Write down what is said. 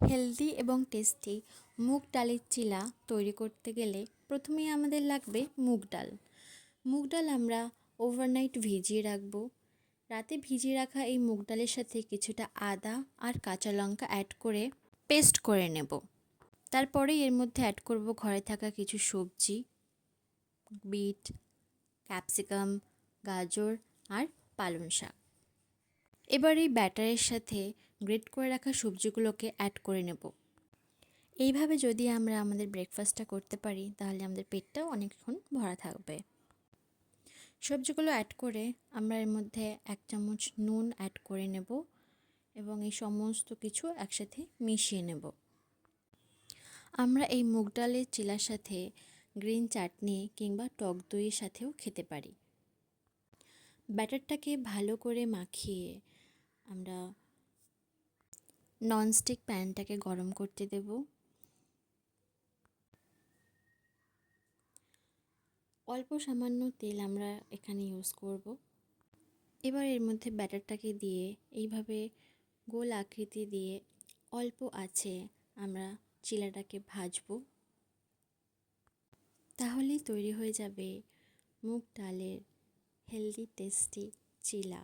Healthy এবং tasty মুগ ডালের চিলা তৈরি করতে গেলে প্রথমেই আমাদের লাগবে মুগ ডাল। মুগ ডাল আমরা ওভারনাইট ভিজিয়ে রাখবো। রাতে ভিজিয়ে রাখা এই মুগ ডালের সাথে কিছুটা আদা আর কাঁচা লঙ্কা অ্যাড করে পেস্ট করে নেব। তারপরে এর মধ্যে অ্যাড করব ঘরে থাকা কিছু সবজি, বিট, ক্যাপসিকাম, গাজর আর পালং শাক। এবার এই ব্যাটারের সাথে গ্রেট করে রাখা সবজিগুলোকে অ্যাড করে নেব। এইভাবে যদি আমরা আমাদের ব্রেকফাস্টটা করতে পারি তাহলে আমাদের পেটটাও অনেকক্ষণ ভরা থাকবে। সবজিগুলো অ্যাড করে আমরা এর মধ্যে 1 চামচ নুন অ্যাড করে নেব এবং এই সমস্ত কিছু একসাথে মিশিয়ে নেব। আমরা এই মুগ ডালের চিলার সাথে গ্রিন চাটনি কিংবা টক দইয়ের সাথেও খেতে পারি। ব্যাটারটাকে ভালো করে মাখিয়ে আমরা ননস্টিক প্যানটাকে গরম করতে দেব। অল্প সামান্য তেল আমরা এখানে ইউজ করব। এবার এর মধ্যে ব্যাটারটাকে দিয়ে এইভাবে গোল আকৃতি দিয়ে অল্প আঁচে আমরা চিলাটাকে ভাজবো। তাহলেই তৈরি হয়ে যাবে মুগ ডালের হেলদি টেস্টি চিলা।